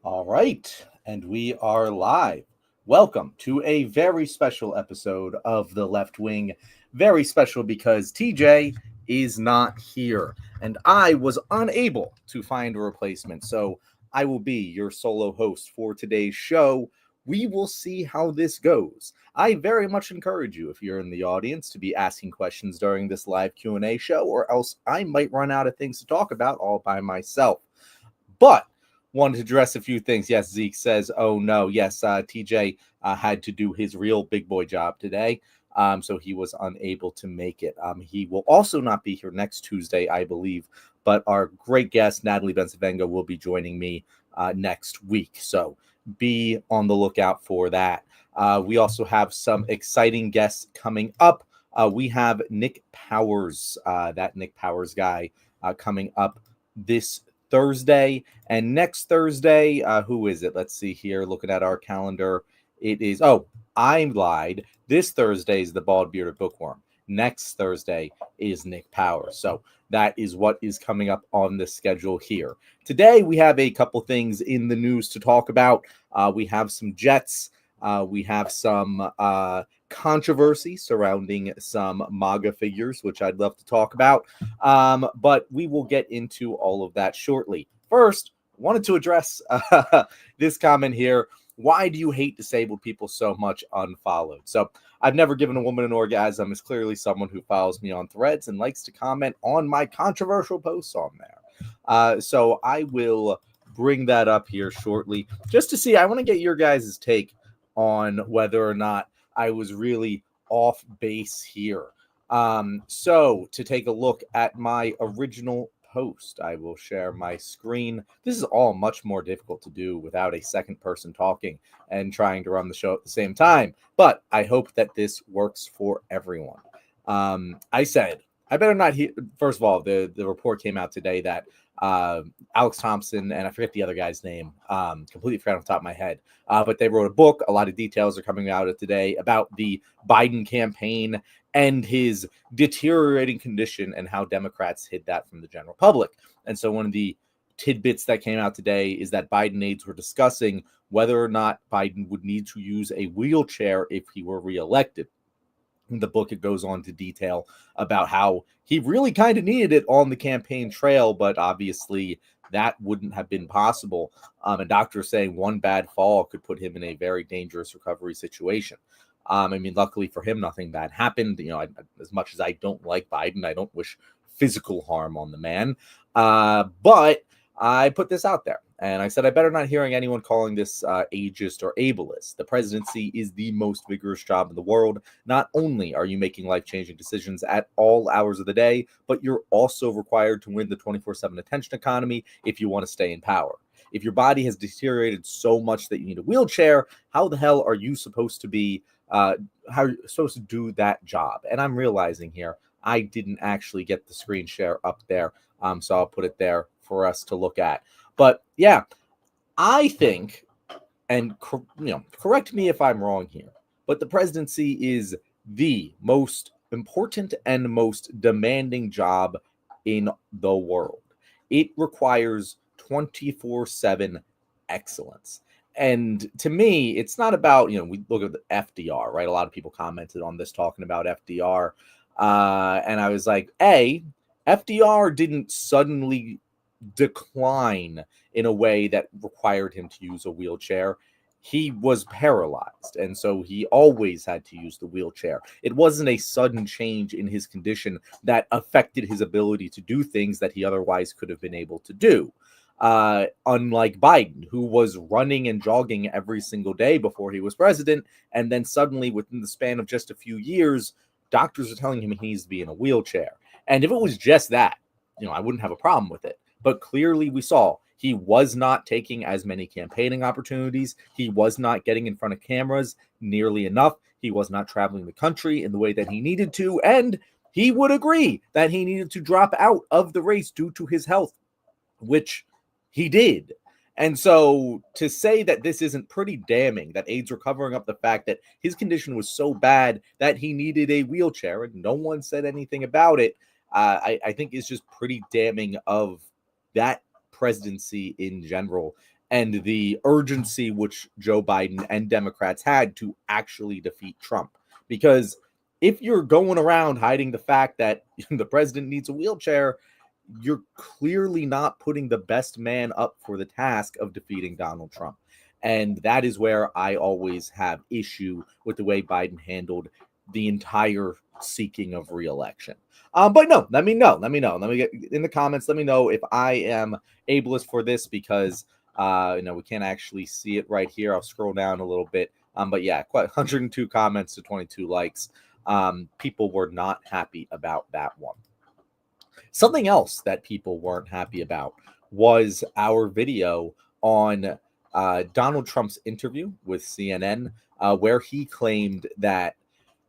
All right, and we are live. Welcome to a very special episode of The Left Wing. Very special because TJ is not here, and I was unable to find a replacement. So I will be your solo host for today's show. We will see how this goes. I very much encourage you, if you're in the audience, to be asking questions during this live Q&A show, or else I might run out of things to talk about all by myself. But wanted to address a few things. Yes, Zeke says, oh no. Yes, TJ had to do his real big boy job today. So he was unable to make it. He will also not be here next Tuesday, I believe. But our great guest, Natalie Bensavenga, will be joining me next week. So be on the lookout for that. We also have some exciting guests coming up. We have Nick Powers, that Nick Powers guy, coming up this Thursday. And next Thursday, who is it? Let's see here. Looking at our calendar, it is, I lied. This Thursday is the Bald Bearded Bookworm. Next Thursday is Nick Powers. So that is what is coming up on the schedule here. Today, we have a couple things in the news to talk about. We have some Jets. We have some controversy surrounding some MAGA figures, which I'd love to talk about. But we will get into all of that shortly. First, I wanted to address this comment here. Why do you hate disabled people so much? Unfollowed. So I've never given a woman an orgasm is clearly someone who follows me on Threads and likes to comment on my controversial posts on there. So I will bring that up here shortly just to see. I want to get your guys' take on whether or not I was really off base here. So to take a look at my original post, I will share my screen. This is all much more difficult to do without a second person talking and trying to run the show at the same time. But I hope that this works for everyone. I said, I better not hear. First of all, the report came out today that Alex Thompson, and I forget the other guy's name, completely forgot off the top of my head, but they wrote a book. A lot of details are coming out of today about the Biden campaign and his deteriorating condition and how Democrats hid that from the general public. And so one of the tidbits that came out today is that Biden aides were discussing whether or not Biden would need to use a wheelchair if he were reelected. In the book, it goes on to detail about how he really kind of needed it on the campaign trail, but obviously that wouldn't have been possible. And doctors saying one bad fall could put him in a very dangerous recovery situation. Luckily for him, nothing bad happened. As much as I don't like Biden, I don't wish physical harm on the man. But I put this out there, and I said I better not hearing anyone calling this ageist or ableist. The presidency is the most vigorous job in the world. Not only are you making life-changing decisions at all hours of the day, but you're also required to win the 24/7 attention economy if you want to stay in power. If your body has deteriorated so much that you need a wheelchair, how the hell are you supposed to be how are you supposed to do that job? And I'm realizing here I didn't actually get the screen share up there, so I'll put it there for us to look at. But yeah, I think, and correct me if I'm wrong here, but the presidency is the most important and most demanding job in the world. It requires 24/7 excellence. And to me, it's not about, we look at the FDR, right? A lot of people commented on this talking about FDR. And I was like, FDR didn't suddenly decline in a way that required him to use a wheelchair. He was paralyzed, and so he always had to use the wheelchair. It wasn't a sudden change in his condition that affected his ability to do things that he otherwise could have been able to do. Unlike Biden, who was running and jogging every single day before he was president, and then suddenly within the span of just a few years, doctors are telling him he needs to be in a wheelchair. And if it was just that, I wouldn't have a problem with it. But clearly we saw he was not taking as many campaigning opportunities. He was not getting in front of cameras nearly enough. He was not traveling the country in the way that he needed to. And he would agree that he needed to drop out of the race due to his health, which he did. And so to say that this isn't pretty damning, that aides were covering up the fact that his condition was so bad that he needed a wheelchair and no one said anything about it, I think is just pretty damning of that presidency in general and the urgency which Joe Biden and Democrats had to actually defeat Trump. Because if you're going around hiding the fact that the president needs a wheelchair, you're clearly not putting the best man up for the task of defeating Donald Trump. And that is where I always have issue with the way Biden handled the entire seeking of reelection. But no, let me know. Let me get in the comments. Let me know if I am ableist for this, because we can't actually see it right here. I'll scroll down a little bit. But yeah, quite 102 comments to 22 likes. People were not happy about that one. Something else that people weren't happy about was our video on Donald Trump's interview with CNN, where he claimed that,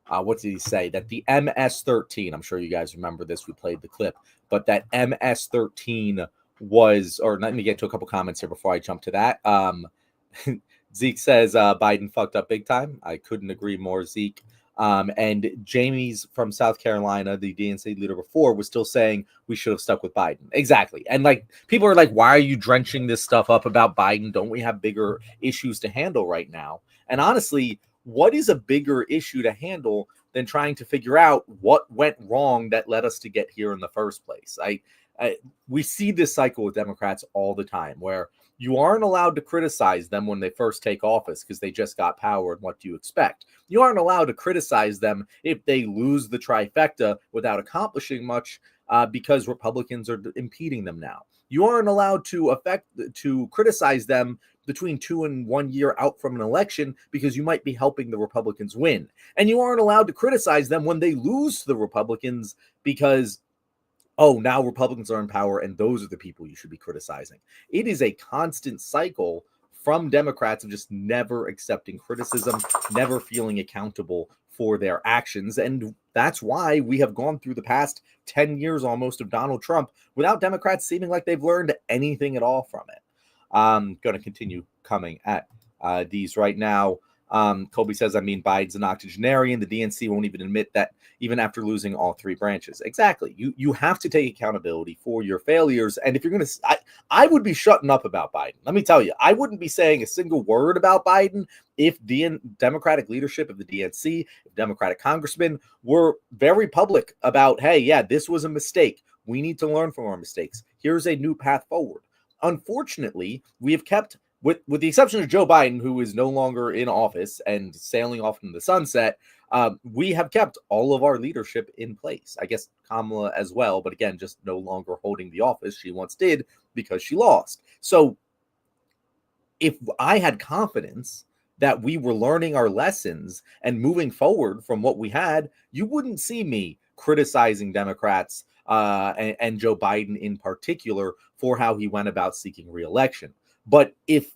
what did he say? That the MS-13, I'm sure you guys remember this, we played the clip, but that MS-13 was, or let me get to a couple comments here before I jump to that. Zeke says Biden fucked up big time. I couldn't agree more, Zeke. And Jamie's from South Carolina, the DNC leader before, was still saying we should have stuck with Biden. Exactly. And like, people are like, why are you drenching this stuff up about Biden? Don't we have bigger issues to handle right now? And honestly, what is a bigger issue to handle than trying to figure out what went wrong that led us to get here in the first place? We see this cycle with Democrats all the time, where you aren't allowed to criticize them when they first take office because they just got power, and what do you expect? You aren't allowed to criticize them if they lose the trifecta without accomplishing much, because Republicans are impeding them now. You aren't allowed to criticize them between 2 and 1 year out from an election because you might be helping the Republicans win. And you aren't allowed to criticize them when they lose to the Republicans because, oh, now Republicans are in power and those are the people you should be criticizing. It is a constant cycle from Democrats of just never accepting criticism, never feeling accountable for their actions. And that's why we have gone through the past 10 years almost of Donald Trump without Democrats seeming like they've learned anything at all from it. I'm going to continue coming at these right now. Colby says, Biden's an octogenarian. The DNC won't even admit that even after losing all 3 branches. Exactly. You have to take accountability for your failures. And if you're going to, I would be shutting up about Biden. Let me tell you, I wouldn't be saying a single word about Biden if the Democratic leadership of the DNC, if Democratic congressmen were very public about, hey, yeah, this was a mistake. We need to learn from our mistakes. Here's a new path forward. Unfortunately, we have kept, with the exception of Joe Biden, who is no longer in office and sailing off into the sunset, we have kept all of our leadership in place. I guess Kamala as well, but again, just no longer holding the office she once did because she lost. So if I had confidence that we were learning our lessons and moving forward from what we had, you wouldn't see me criticizing Democrats and Joe Biden in particular for how he went about seeking re-election. But if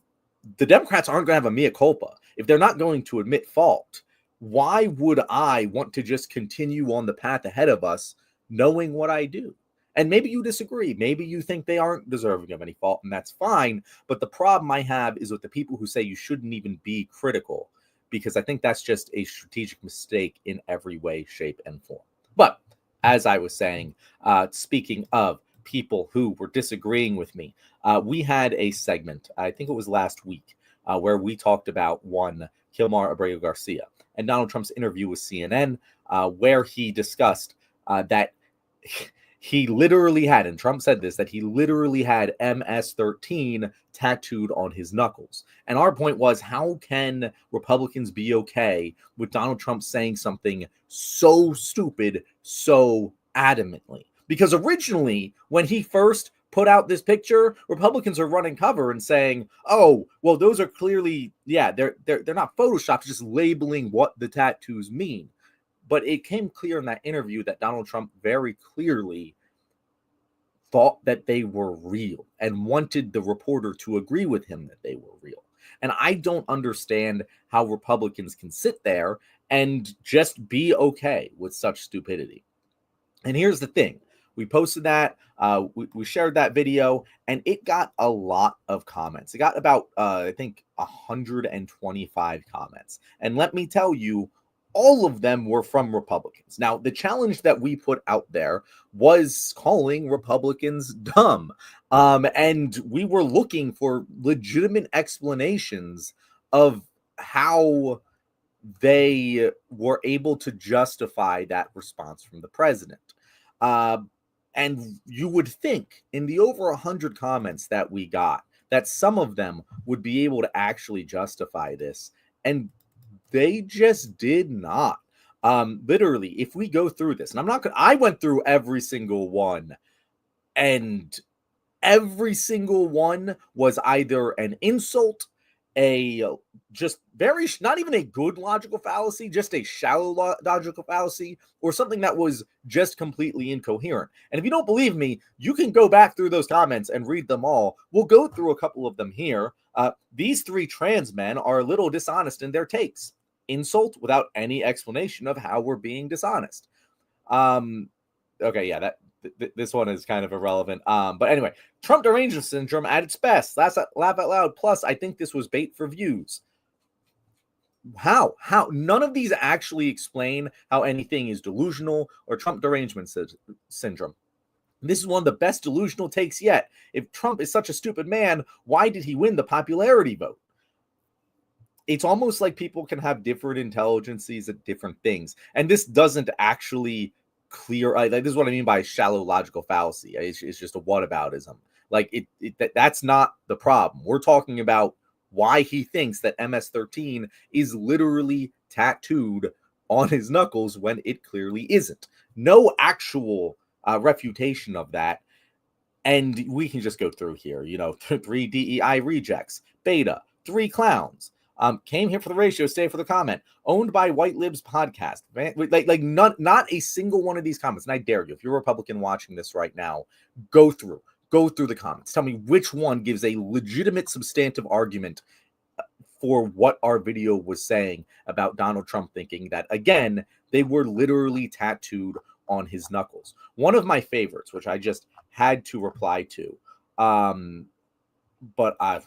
the Democrats aren't going to have a mea culpa, if they're not going to admit fault, why would I want to just continue on the path ahead of us knowing what I do? And maybe you disagree. Maybe you think they aren't deserving of any fault, and that's fine. But the problem I have is with the people who say you shouldn't even be critical, because I think that's just a strategic mistake in every way, shape, and form. But as I was saying, speaking of people who were disagreeing with me, we had a segment, I think it was last week, where we talked about one Kilmar Abreu Garcia and Donald Trump's interview with CNN, where he discussed that he literally had, and Trump said this, that he literally had MS-13 tattooed on his knuckles. And our point was, how can Republicans be okay with Donald Trump saying something so stupid so adamantly? Because originally, when he first put out this picture, Republicans are running cover and saying, oh, well, those are clearly, yeah, they're not photoshopped, just labeling what the tattoos mean. But it came clear in that interview that Donald Trump very clearly thought that they were real and wanted the reporter to agree with him that they were real. And I don't understand how Republicans can sit there and just be okay with such stupidity. And here's the thing. We posted that, we shared that video, and it got a lot of comments. It got about, I think, 125 comments. And let me tell you, all of them were from Republicans. Now, the challenge that we put out there was calling Republicans dumb. And we were looking for legitimate explanations of how they were able to justify that response from the president. And you would think in the over 100 comments that we got that some of them would be able to actually justify this. And they just did not. Literally, if we go through this, and I went through every single one, and every single one was either an insult, just very, not even a good logical fallacy, just a shallow logical fallacy, or something that was just completely incoherent. And if you don't believe me, you can go back through those comments and read them all. We'll go through a couple of them here. These three trans men are a little dishonest in their takes. Insult without any explanation of how we're being dishonest. Okay, yeah, this one is kind of irrelevant. But anyway, Trump derangement syndrome at its best. Laugh out loud. Plus, I think this was bait for views. How? None of these actually explain how anything is delusional or Trump derangement syndrome. This is one of the best delusional takes yet. If Trump is such a stupid man, why did he win the popularity vote? It's almost like people can have different intelligences at different things. And this doesn't actually clear. This is what I mean by shallow logical fallacy. It's just a whataboutism. Like that's not the problem. We're talking about why he thinks that MS-13 is literally tattooed on his knuckles when it clearly isn't. No actual refutation of that. And we can just go through here. 3 DEI rejects, beta, 3 clowns. Came here for the ratio, stay for the comment. Owned by White Libs podcast. Like not a single one of these comments. And I dare you, if you're a Republican watching this right now, go through the comments. Tell me which one gives a legitimate substantive argument for what our video was saying about Donald Trump thinking that, again, they were literally tattooed on his knuckles. One of my favorites, which I just had to reply to, but I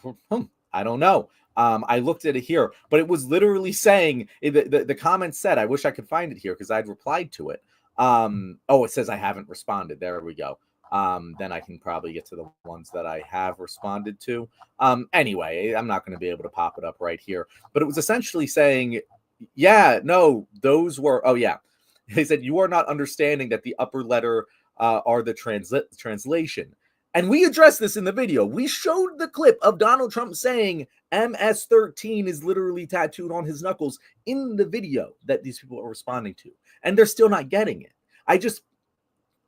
don't know. I looked at it here, but it was literally saying, the comment said, I wish I could find it here because I'd replied to it. It says I haven't responded. There we go. Then I can probably get to the ones that I have responded to. Anyway, I'm not going to be able to pop it up right here, but it was essentially saying, yeah, no, those were, they said, you are not understanding that the upper letter are the translation. And we addressed this in the video. We showed the clip of Donald Trump saying MS-13 is literally tattooed on his knuckles in the video that these people are responding to. And they're still not getting it.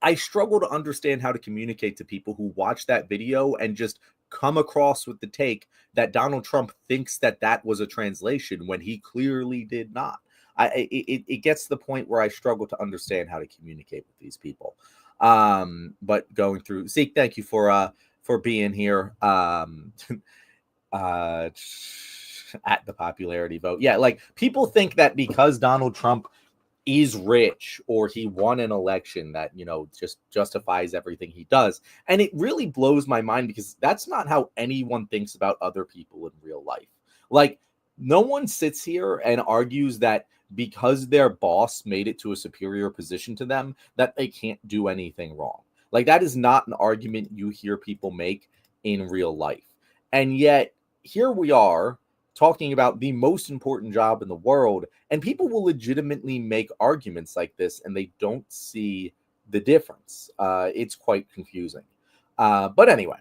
I struggle to understand how to communicate to people who watch that video and just come across with the take that Donald Trump thinks that was a translation when he clearly did not. It gets to the point where I struggle to understand how to communicate with these people. But going through, Zeke, thank you for being here at the popularity vote. Yeah, like people think that because Donald Trump is rich or he won an election that, just justifies everything he does. And it really blows my mind because that's not how anyone thinks about other people in real life. Like, no one sits here and argues that because their boss made it to a superior position to them, that they can't do anything wrong. Like, that is not an argument you hear people make in real life. And yet, here we are talking about the most important job in the world, and people will legitimately make arguments like this, and they don't see the difference. It's quite confusing. But anyway,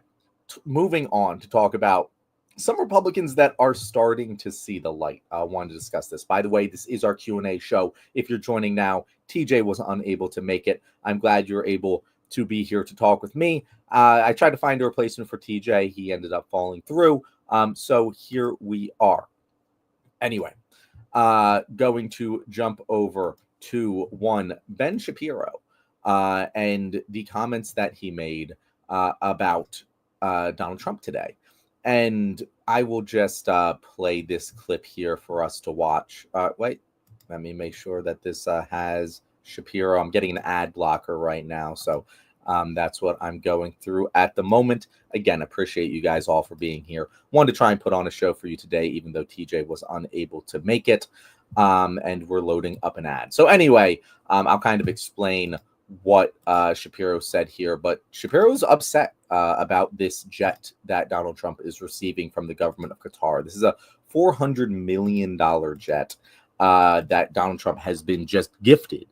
moving on to talk about some Republicans that are starting to see the light. I wanted to discuss this. By the way, this is our Q&A show. If you're joining now, TJ was unable to make it. I'm glad you're able to be here to talk with me. I tried to find a replacement for TJ. He ended up falling through. So here we are. Anyway, going to jump over to one Ben Shapiro and the comments that he made about Donald Trump today. And I will just play this clip here for us to watch. Wait, let me make sure that this has Shapiro. I'm getting an ad blocker right now, so that's what I'm going through at the moment. Again, appreciate you guys all for being here. Wanted to try and put on a show for you today, even though TJ was unable to make it. And we're loading up an ad. So anyway, I'll kind of explain what Shapiro said here, but Shapiro's upset about this jet that Donald Trump is receiving from the government of Qatar. This is a $400 million jet that Donald Trump has been just gifted.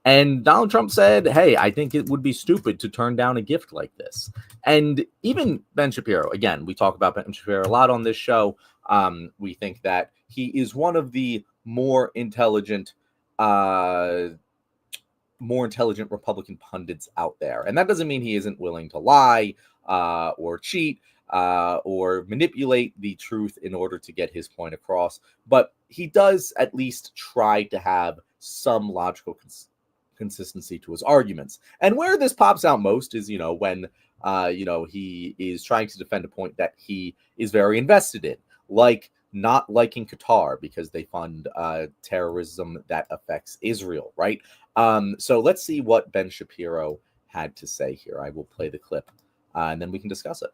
And Donald Trump said, hey, I think it would be stupid to turn down a gift like this. And even Ben Shapiro, again, we talk about Ben Shapiro a lot on this show. We think that he is one of the more intelligent Republican pundits out there. And that doesn't mean he isn't willing to lie or cheat or manipulate the truth in order to get his point across. But he does at least try to have some logical consistency to his arguments. And where this pops out most is, when, he is trying to defend a point that he is very invested in, like not liking Qatar because they fund terrorism that affects Israel, right? So let's see what Ben Shapiro had to say here. I will play the clip and then we can discuss it.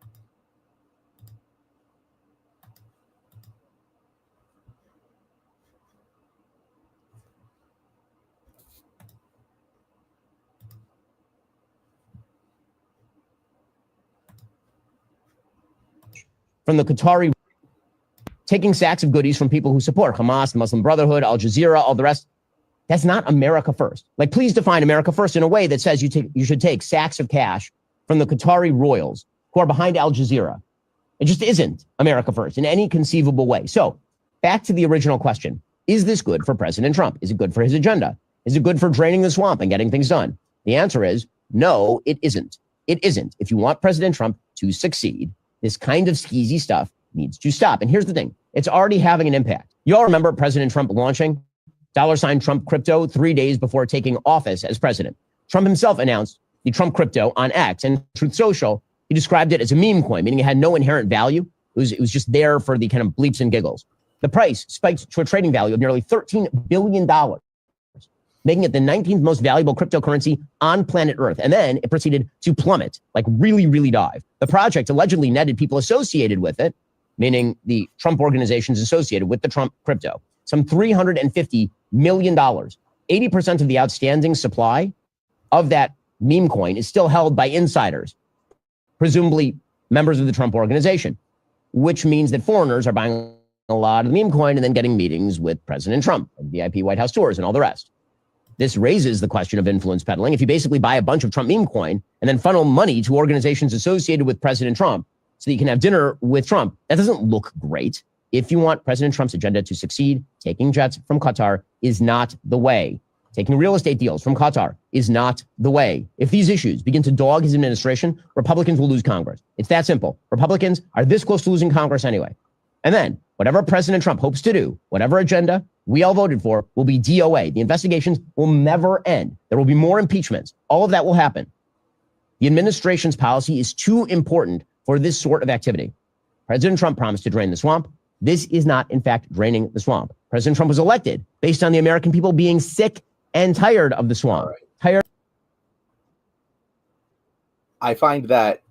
From the Qatari, taking sacks of goodies from people who support Hamas, the Muslim Brotherhood, Al Jazeera, all the rest. That's not America first. Like, please define America first in a way that says you should take sacks of cash from the Qatari royals who are behind Al Jazeera. It just isn't America first in any conceivable way. So back to the original question. Is this good for President Trump? Is it good for his agenda? Is it good for draining the swamp and getting things done? The answer is no, it isn't. It isn't. If you want President Trump to succeed, this kind of skeezy stuff needs to stop. And here's the thing. It's already having an impact. You all remember President Trump launching $Trump crypto 3 days before taking office as president. Trump himself announced the Trump crypto on X and Truth Social. He described it as a meme coin, meaning it had no inherent value. It was just there for the kind of bleeps and giggles. The price spiked to a trading value of nearly $13 billion, making it the 19th most valuable cryptocurrency on planet Earth. And then it proceeded to plummet, like really, really dive. The project allegedly netted people associated with it, meaning the Trump organizations associated with the Trump crypto, some $350 million. 80% of the outstanding supply of that meme coin is still held by insiders, presumably members of the Trump organization, which means that foreigners are buying a lot of the meme coin and then getting meetings with President Trump, and VIP White House tours and all the rest. This raises the question of influence peddling. If you basically buy a bunch of Trump meme coin and then funnel money to organizations associated with President Trump so that you can have dinner with Trump, that doesn't look great. If you want President Trump's agenda to succeed, taking jets from Qatar is not the way. Taking real estate deals from Qatar is not the way. If these issues begin to dog his administration, Republicans will lose Congress. It's that simple. Republicans are this close to losing Congress anyway. And then whatever President Trump hopes to do, whatever agenda we all voted for, will be DOA. The investigations will never end. There will be more impeachments. All of that will happen. The administration's policy is too important for this sort of activity. President Trump promised to drain the swamp. This is not, in fact, draining the swamp. President Trump was elected based on the American people being sick and tired of the swamp. Right. I find that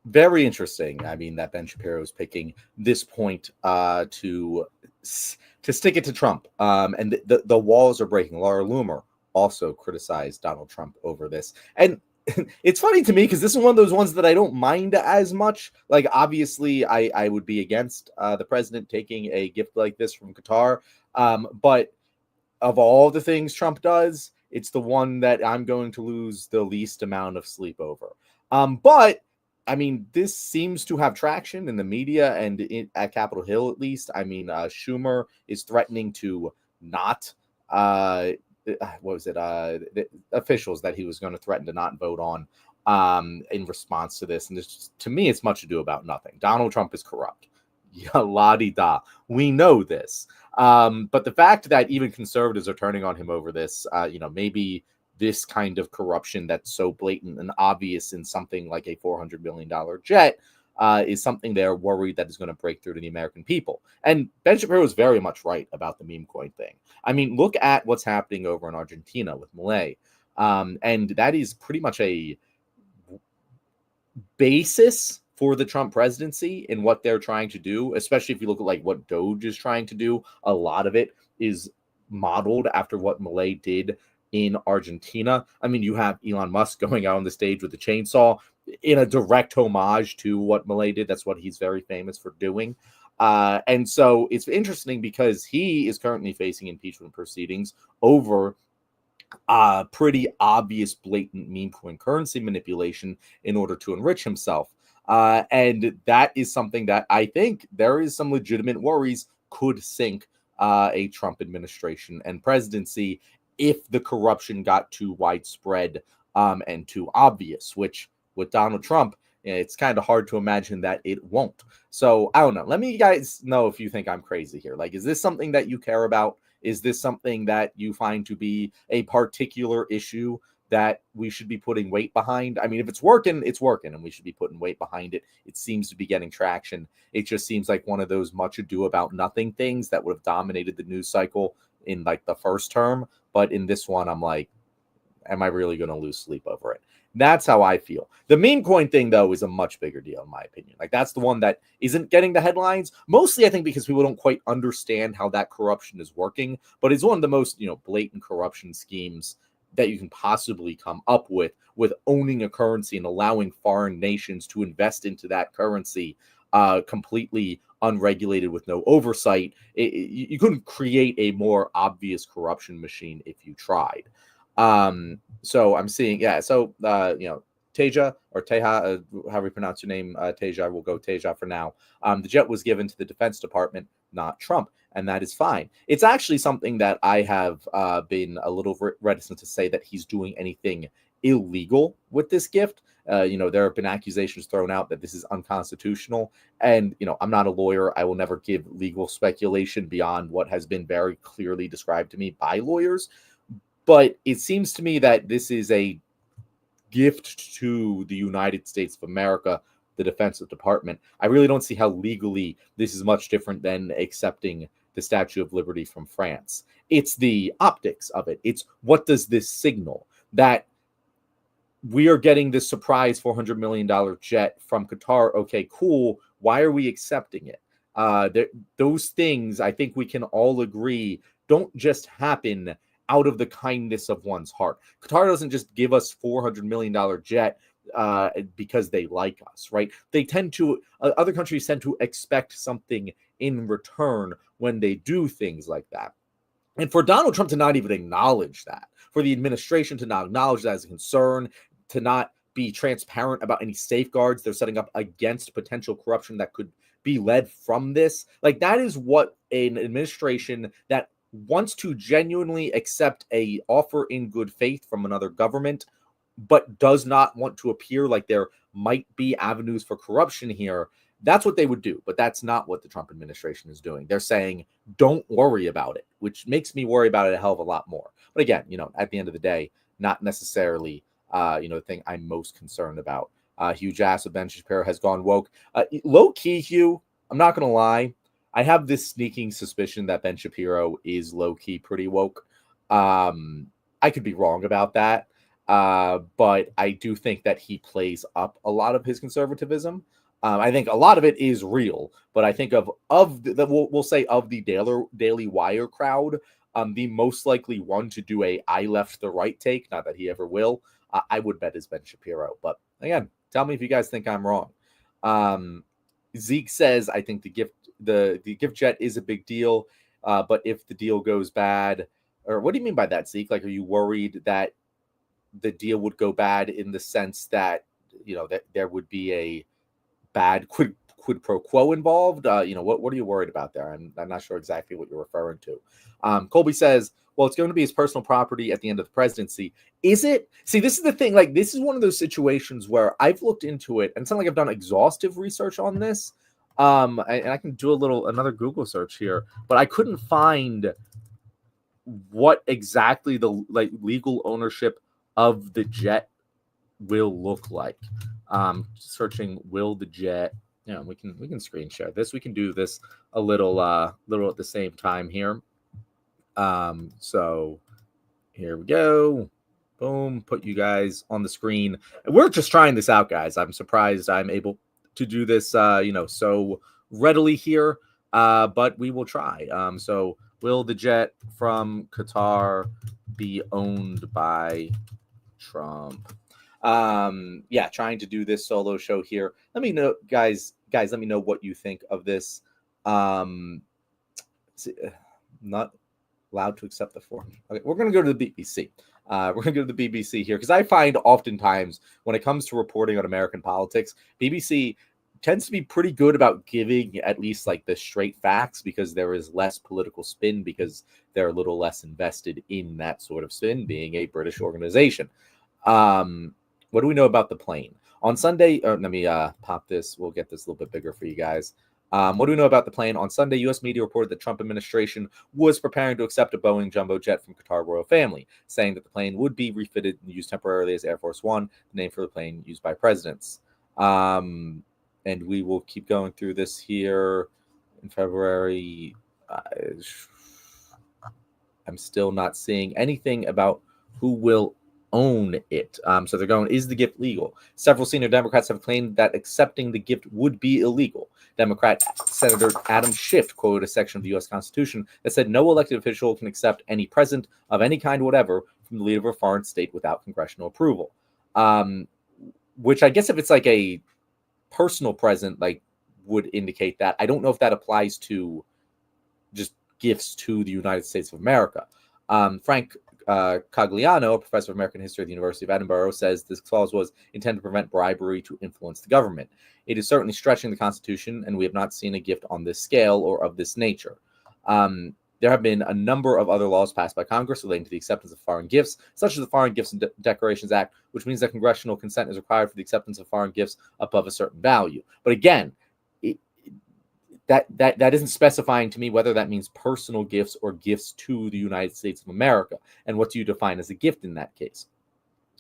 very interesting. I mean, that Ben Shapiro is picking this point to stick it to Trump. And the walls are breaking. Laura Loomer also criticized Donald Trump over this. And it's funny to me because this is one of those ones that I don't mind as much. Like, obviously, I would be against the president taking a gift like this from Qatar. But of all the things Trump does, it's the one that I'm going to lose the least amount of sleep over. But I mean, this seems to have traction in the media and at Capitol Hill, at least. I mean, Schumer is threatening to not the officials that he was going to threaten to not vote on in response to this. And to me, it's much ado about nothing. Donald Trump is corrupt. Yeah, la-di-da. We know this. But the fact that even conservatives are turning on him over this, maybe this kind of corruption that's so blatant and obvious in something like a $400 million jet is something they're worried that is going to break through to the American people. And Ben Shapiro is very much right about the meme coin thing. I mean, look at what's happening over in Argentina with Milei. And that is pretty much a basis for the Trump presidency in what they're trying to do, especially if you look at like what Doge is trying to do. A lot of it is modeled after what Milei did in Argentina. I mean, you have Elon Musk going out on the stage with the chainsaw in a direct homage to what Milei did. That's what he's very famous for doing. And so it's interesting because he is currently facing impeachment proceedings over pretty obvious, blatant meme coin currency manipulation in order to enrich himself. And that is something that I think there is some legitimate worries could sink a Trump administration and presidency if the corruption got too widespread and too obvious, which with Donald Trump, it's kind of hard to imagine that it won't. So I don't know. Let me guys know if you think I'm crazy here. Like, is this something that you care about? Is this something that you find to be a particular issue that we should be putting weight behind? I mean, if it's working, and we should be putting weight behind it. It seems to be getting traction. It just seems like one of those much ado about nothing things that would have dominated the news cycle in like the first term. But in this one, I'm like, am I really going to lose sleep over it? That's how I feel. The meme coin thing, though, is a much bigger deal, in my opinion. Like, that's the one that isn't getting the headlines. Mostly, I think, because people don't quite understand how that corruption is working. But it's one of the most, blatant corruption schemes that you can possibly come up with owning a currency and allowing foreign nations to invest into that currency completely unregulated with no oversight. You couldn't create a more obvious corruption machine if you tried. So I'm seeing, Teja or Teja, however you pronounce your name, Teja, we'll go Teja for now. The jet was given to the Defense Department, not Trump, and that is fine. It's actually something that I have been a little reticent to say that he's doing anything illegal with this gift. There have been accusations thrown out that this is unconstitutional, and I'm not a lawyer. I will never give legal speculation beyond what has been very clearly described to me by lawyers. But it seems to me that this is a gift to the United States of America, the Defense Department. I really don't see how legally this is much different than accepting the Statue of Liberty from France. It's the optics of it. It's what does this signal? That we are getting this surprise $400 million jet from Qatar. Okay, cool. Why are we accepting it? Those things, I think we can all agree, don't just happen out of the kindness of one's heart. Qatar doesn't just give us $400 million jet because they like us, right? They tend to, other countries tend to expect something in return when they do things like that. And for Donald Trump to not even acknowledge that, for the administration to not acknowledge that as a concern, to not be transparent about any safeguards they're setting up against potential corruption that could be led from this, like that is what an administration that wants to genuinely accept a offer in good faith from another government, but does not want to appear like there might be avenues for corruption here. That's what they would do, but that's not what the Trump administration is doing. They're saying, don't worry about it, which makes me worry about it a hell of a lot more. But again, at the end of the day, not necessarily, the thing I'm most concerned about. Hugh Jass of Ben Shapiro has gone woke. Low key, Hugh, I'm not going to lie. I have this sneaking suspicion that Ben Shapiro is low-key pretty woke. I could be wrong about that, but I do think that he plays up a lot of his conservatism. I think a lot of it is real, but I think we'll say of the Daily Wire crowd, the most likely one to do a I left the right take, not that he ever will, I would bet is Ben Shapiro. But again, tell me if you guys think I'm wrong. Zeke says, I think the gift jet is a big deal, but if the deal goes bad, or what do you mean by that, Zeke? Like, are you worried that the deal would go bad in the sense that, that there would be a bad quid pro quo involved? What are you worried about there? I'm not sure exactly what you're referring to. Colby says, well, it's going to be his personal property at the end of the presidency. Is it? See, this is the thing. Like, this is one of those situations where I've looked into it, and it's not like I've done exhaustive research on this. And I can do another Google search here, but I couldn't find what exactly the legal ownership of the jet will look like. Searching will the jet. We can screen share this. We can do this a little at the same time here. So here we go. Boom, put you guys on the screen. We're just trying this out, guys. I'm surprised I'm able to do this so readily here. But we will try. So Will the jet from Qatar be owned by Trump? Yeah, trying to do this solo show here. Let me know, guys, let me know what you think of this. Not allowed to accept the form. Okay, we're going to go to the BBC. We're going to go to the BBC here because I find oftentimes when it comes to reporting on American politics, BBC tends to be pretty good about giving at least like the straight facts because there is less political spin because they're a little less invested in that sort of spin, being a British organization. What do we know about the plane? On Sunday, let me pop this. We'll get this a little bit bigger for you guys. What do we know about the plane? On Sunday, U.S. media reported that Trump administration was preparing to accept a Boeing jumbo jet from Qatar royal family, saying that the plane would be refitted and used temporarily as Air Force One, the name for the plane used by presidents. And we will keep going through this here in February. I'm still not seeing anything about who will own it. So they're going, is the gift legal? Several senior Democrats have claimed that accepting the gift would be illegal. Democrat Senator Adam Schiff quoted a section of the U.S. Constitution that said no elected official can accept any present of any kind whatever from the leader of a foreign state without congressional approval. Which I guess if it's like a personal present, like would indicate that. I don't know if that applies to just gifts to the United States of America. Frank Cagliano, a professor of American history at the University of Edinburgh, says this clause was intended to prevent bribery to influence the government. It is certainly stretching the Constitution, and we have not seen a gift on this scale or of this nature. There have been a number of other laws passed by Congress relating to the acceptance of foreign gifts, such as the Foreign Gifts and Decorations Act, which means that congressional consent is required for the acceptance of foreign gifts above a certain value. But again, that isn't specifying to me whether that means personal gifts or gifts to the United States of America. And what do you define as a gift in that case?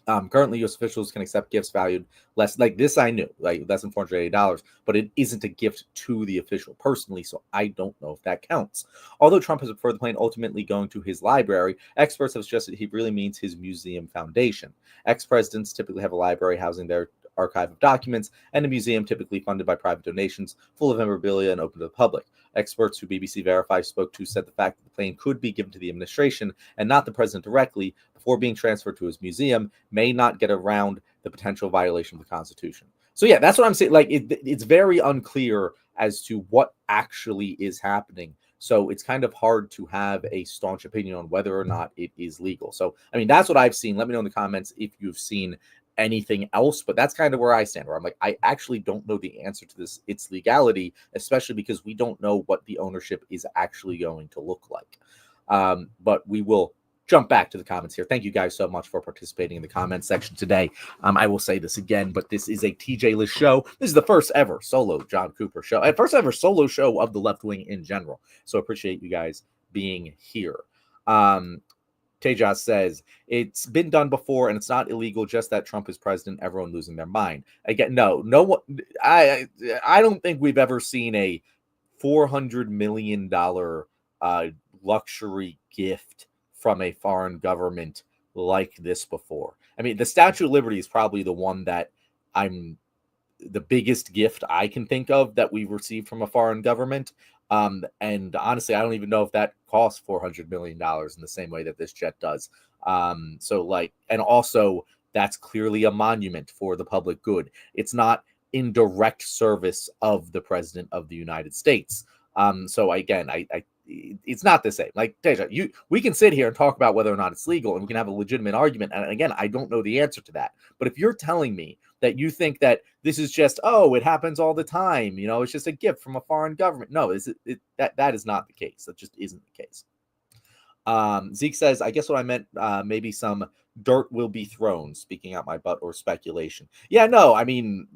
Currently, U.S. officials can accept gifts valued less, like this I knew, like less than $480, but it isn't a gift to the official personally, so I don't know if that counts. Although Trump has preferred the plane ultimately going to his library, experts have suggested he really means his museum foundation. Ex-presidents typically have a library housing their archive of documents, and a museum typically funded by private donations, full of memorabilia and open to the public. Experts who BBC Verify spoke to said the fact that the plane could be given to the administration and not the president directly before being transferred to his museum may not get around the potential violation of the Constitution. So yeah, that's what I'm saying. Like it's very unclear as to what actually is happening. So it's kind of hard to have a staunch opinion on whether or not it is legal. So, I mean, that's what I've seen. Let me know in the comments if you've seen anything else, but that's kind of where I stand, where I'm like, I actually don't know the answer to this, its legality, especially because we don't know what the ownership is actually going to look like. But we will jump back to the comments here. Thank you guys so much for participating in the comment section today. I will say this again, but this is a TJ-less show. This is the first ever solo John Cooper show, and first ever solo show of the left wing in general. So appreciate you guys being here. Tejas says, it's been done before and it's not illegal, just that Trump is president, everyone losing their mind. Again, no one, I don't think we've ever seen a $400 million luxury gift from a foreign government like this before. I mean, the Statue of Liberty is probably the one that I'm the biggest gift I can think of that we've received from a foreign government. And honestly, I don't even know if that costs $400 million in the same way that this jet does. So like, and also that's clearly a monument for the public good. It's not in direct service of the president of the United States. So again, it's not the same. Like Teja, we can sit here and talk about whether or not it's legal, and we can have a legitimate argument. And again, I don't know the answer to that. But if you're telling me that you think that this is just, oh, it happens all the time, you know, it's just a gift from a foreign government. No, that is not the case. That just isn't the case. Zeke says, I guess what I meant, maybe some dirt will be thrown, speaking out my butt, or speculation. Yeah, no, I mean,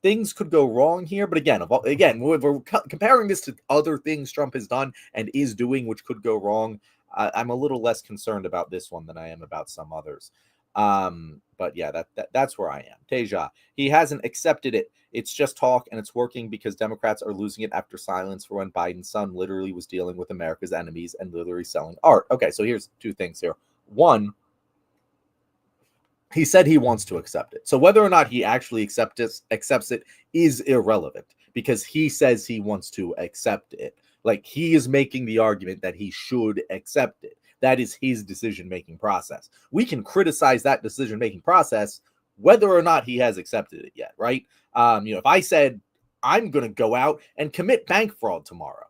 things could go wrong here, but again, we're comparing this to other things Trump has done and is doing, which could go wrong. I'm a little less concerned about this one than I am about some others. But yeah, that's where I am. Teja, he hasn't accepted it. It's just talk, and it's working because Democrats are losing it after silence for when Biden's son literally was dealing with America's enemies and literally selling art. Okay, so here's two things here. One, he said he wants to accept it. So whether or not he actually accepts it is irrelevant because he says he wants to accept it. Like, he is making the argument that he should accept it. That is his decision-making process. We can criticize that decision-making process whether or not he has accepted it yet, right? If I said, I'm going to go out and commit bank fraud tomorrow,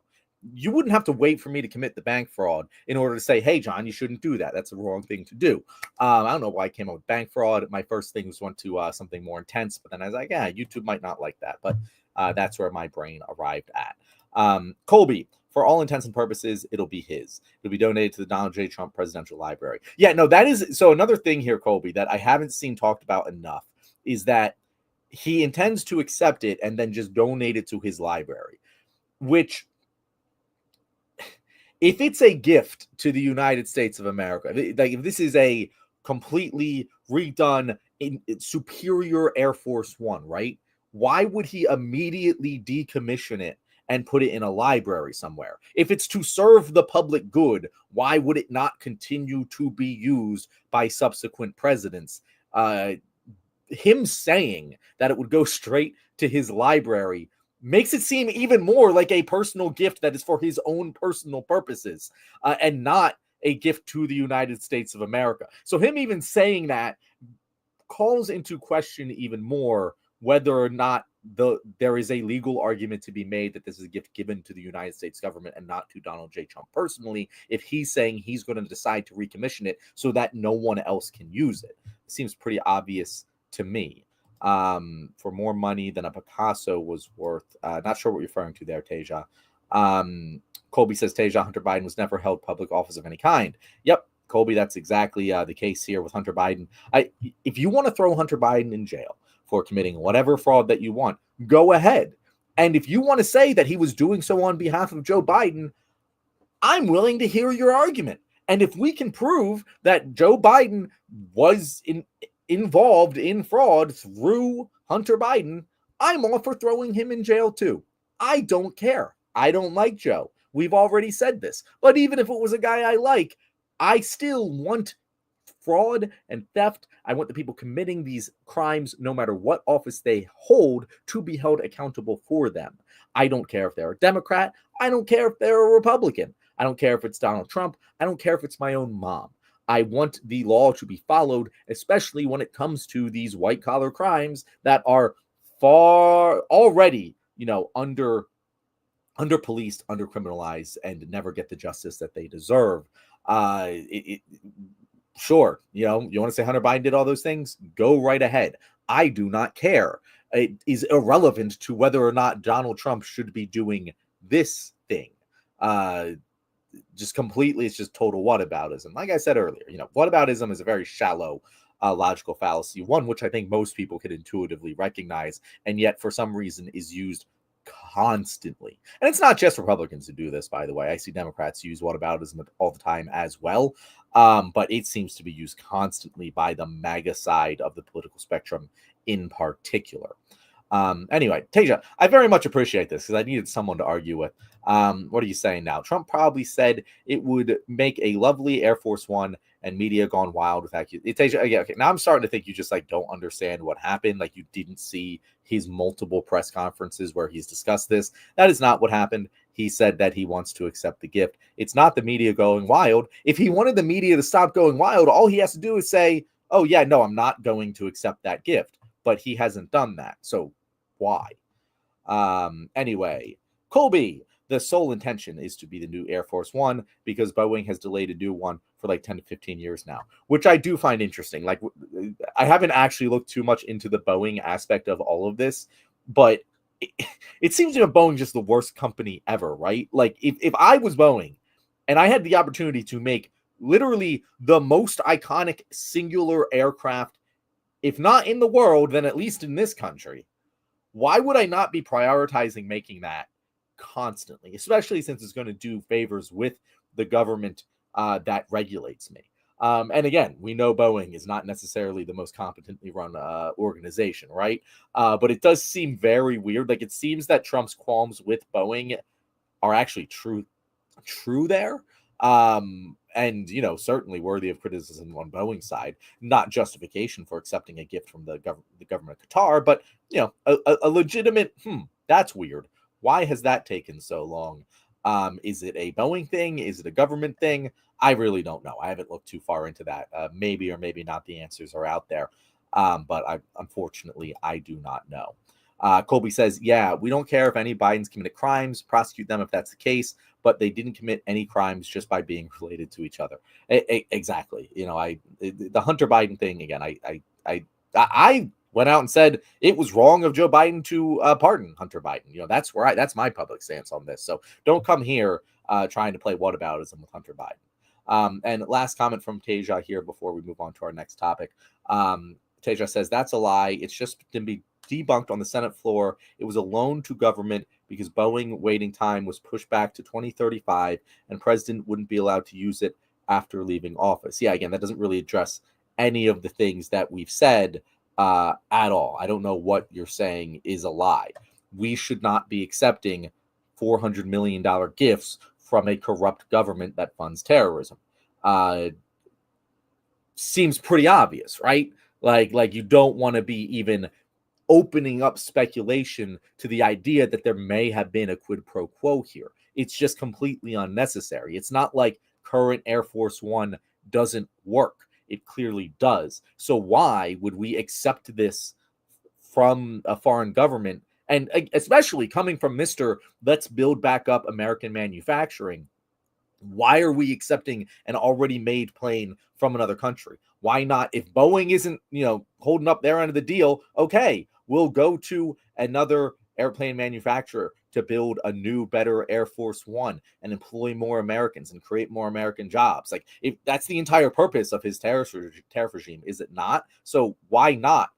you wouldn't have to wait for me to commit the bank fraud in order to say, hey, John, you shouldn't do that. That's the wrong thing to do. I don't know why I came up with bank fraud. My first thing was went to something more intense, but then I was like, yeah, YouTube might not like that. But that's where my brain arrived at. Colby, for all intents and purposes, it'll be his. It'll be donated to the Donald J. Trump Presidential Library. Yeah, no, that is... So another thing here, Colby, that I haven't seen talked about enough is that he intends to accept it and then just donate it to his library, which... If it's a gift to the United States of America, like if this is a completely redone superior Air Force One, right? Why would he immediately decommission it and put it in a library somewhere? If it's to serve the public good, why would it not continue to be used by subsequent presidents? Him saying that it would go straight to his library makes it seem even more like a personal gift that is for his own personal purposes and not a gift to the United States of America. So him even saying that calls into question even more whether or not there is a legal argument to be made that this is a gift given to the United States government and not to Donald J. Trump personally, if he's saying he's going to decide to recommission it so that no one else can use it. It seems pretty obvious to me. For more money than a Picasso was worth. Not sure what you're referring to there, Teja. Colby says, Teja, Hunter Biden was never held public office of any kind. Yep, Colby, that's exactly the case here with Hunter Biden. If you want to throw Hunter Biden in jail for committing whatever fraud that you want, go ahead. And if you want to say that he was doing so on behalf of Joe Biden, I'm willing to hear your argument. And if we can prove that Joe Biden was involved in fraud through Hunter Biden, I'm all for throwing him in jail too. I don't care. I don't like Joe. We've already said this. But even if it was a guy I like, I still want fraud and theft. I want the people committing these crimes, no matter what office they hold, to be held accountable for them. I don't care if they're a Democrat. I don't care if they're a Republican. I don't care if it's Donald Trump. I don't care if it's my own mom. I want the law to be followed, especially when it comes to these white-collar crimes that are far already, under policed, under criminalized, and never get the justice that they deserve. Sure, you want to say Hunter Biden did all those things? Go right ahead. I do not care. It is irrelevant to whether or not Donald Trump should be doing this thing. Just completely, it's just total whataboutism. Like I said earlier, whataboutism is a very shallow logical fallacy, one which I think most people can intuitively recognize, and yet for some reason is used constantly. And it's not just Republicans who do this, by the way. I see Democrats use whataboutism all the time as well, but it seems to be used constantly by the MAGA side of the political spectrum in particular. Anyway, Teja, I very much appreciate this because I needed someone to argue with. What are you saying now? Trump probably said it would make a lovely Air Force One and media gone wild with accusations. Teja, yeah, okay. Now I'm starting to think you just don't understand what happened. Like you didn't see his multiple press conferences where he's discussed this. That is not what happened. He said that he wants to accept the gift. It's not the media going wild. If he wanted the media to stop going wild, all he has to do is say, oh yeah, no, I'm not going to accept that gift. But he hasn't done that. So why? Anyway, Colby, the sole intention is to be the new Air Force One because Boeing has delayed a new one for 10 to 15 years now, which I do find interesting. I haven't actually looked too much into the Boeing aspect of all of this, but it seems Boeing just the worst company ever, right? If I was Boeing and I had the opportunity to make literally the most iconic singular aircraft, if not in the world, then at least in this country, why would I not be prioritizing making that constantly, especially since it's going to do favors with the government that regulates me? And again, we know Boeing is not necessarily the most competently run organization, right? But it does seem very weird. It seems that Trump's qualms with Boeing are actually true there. And certainly worthy of criticism on Boeing's side, not justification for accepting a gift from the government of Qatar, but a legitimate, that's weird. Why has that taken so long? Is it a Boeing thing? Is it a government thing? I really don't know. I haven't looked too far into that. Maybe or maybe not. The answers are out there. But unfortunately, I do not know. Colby says, yeah, we don't care if any Bidens committed crimes, prosecute them if that's the case, but they didn't commit any crimes just by being related to each other. Exactly. The Hunter Biden thing again. I went out and said it was wrong of Joe Biden to pardon Hunter Biden. That's my public stance on this. So don't come here trying to play whataboutism with Hunter Biden. And last comment from Teja here before we move on to our next topic. Teja says, that's a lie. It's just to be debunked on the Senate floor. It was a loan to government because Boeing waiting time was pushed back to 2035 and president wouldn't be allowed to use it after leaving office. Yeah, again, that doesn't really address any of the things that we've said at all. I don't know what you're saying is a lie. We should not be accepting $400 million gifts from a corrupt government that funds terrorism. Seems pretty obvious, right? Like you don't want to be even opening up speculation to the idea that there may have been a quid pro quo here. It's just completely unnecessary. It's not like current Air Force One doesn't work. It clearly does. So why would we accept this from a foreign government? And especially coming from Mr. Let's build back up American manufacturing. Why are we accepting an already made plane from another country? Why not? If Boeing isn't, holding up their end of the deal, okay, we'll go to another airplane manufacturer to build a new, better Air Force One and employ more Americans and create more American jobs. Like, if that's the entire purpose of his tariff regime, is it not? So why not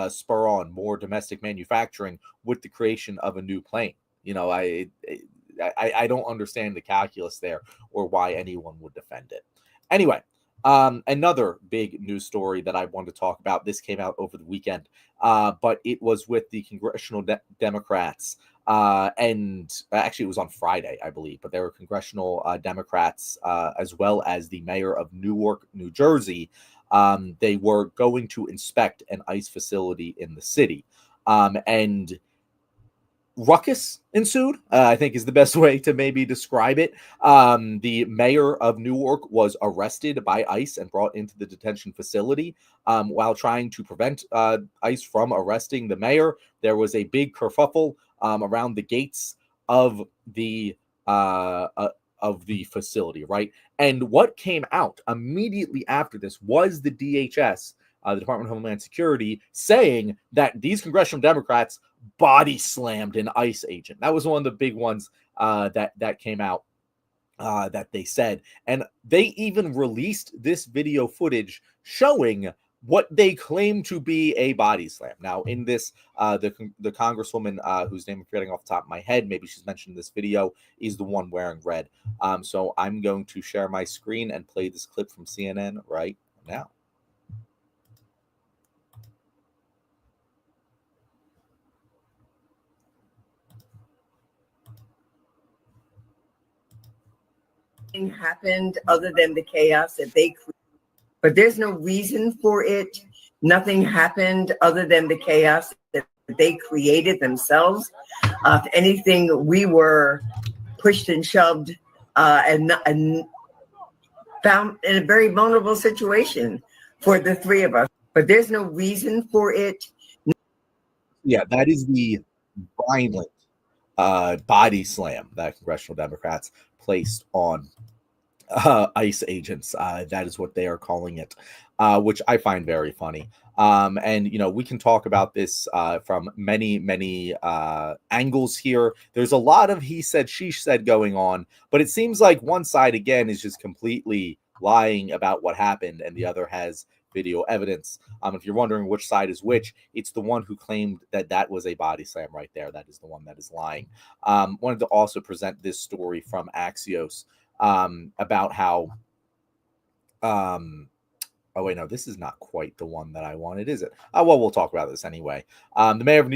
spur on more domestic manufacturing with the creation of a new plane? I don't understand the calculus there or why anyone would defend it. Anyway, another big news story that I wanted to talk about. This came out over the weekend, but it was with the congressional Democrats. And actually, it was on Friday, I believe. But there were congressional Democrats as well as the mayor of Newark, New Jersey. They were going to inspect an ICE facility in the city. And ruckus ensued, I think is the best way to maybe describe it. The mayor of Newark was arrested by ICE and brought into the detention facility. While trying to prevent ICE from arresting the mayor, there was a big kerfuffle around the gates of the facility, right? And what came out immediately after this was the DHS, the Department of Homeland Security, saying that these congressional Democrats body slammed an ICE agent. That was one of the big ones that came out that they said. And they even released this video footage showing what they claim to be a body slam. Now, in this, the congresswoman, whose name I'm forgetting off the top of my head, maybe she's mentioned in this video, is the one wearing red. So I'm going to share my screen and play this clip from CNN right now. Happened other than the chaos that they created. But there's no reason for it. Nothing happened other than the chaos that they created themselves. If anything, we were pushed and shoved and found in a very vulnerable situation for the three of us. But there's no reason for it. Yeah, that is the violent body slam that congressional Democrats placed on ICE agents. That is what they are calling it, which I find very funny. And we can talk about this from many angles here. There's a lot of he said, she said going on, but it seems like one side again is just completely lying about what happened, and the other has video evidence. If you're wondering which side is which, it's the one who claimed that was a body slam right there. That is the one that is lying. Wanted to also present this story from Axios about how oh wait, no, this is not quite the one that I wanted, is it? Well, we'll talk about this anyway. The mayor of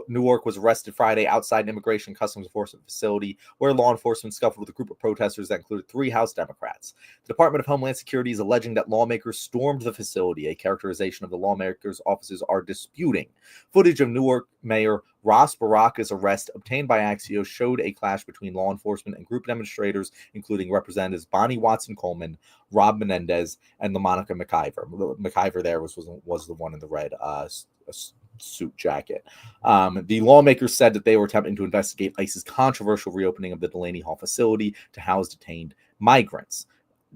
Newark was arrested Friday outside an immigration customs enforcement facility where law enforcement scuffled with a group of protesters that included 3 House Democrats. The Department of Homeland Security is alleging that lawmakers stormed the facility, a characterization of the lawmakers' offices are disputing. Footage of Newark Mayor Ras Baraka's arrest, obtained by Axios, showed a clash between law enforcement and group demonstrators, including Representatives Bonnie Watson-Coleman, Rob Menendez, and LaMonica McIver. McIver there was the one in the red suit jacket. The lawmakers said that they were attempting to investigate ICE's controversial reopening of the Delaney Hall facility to house detained migrants.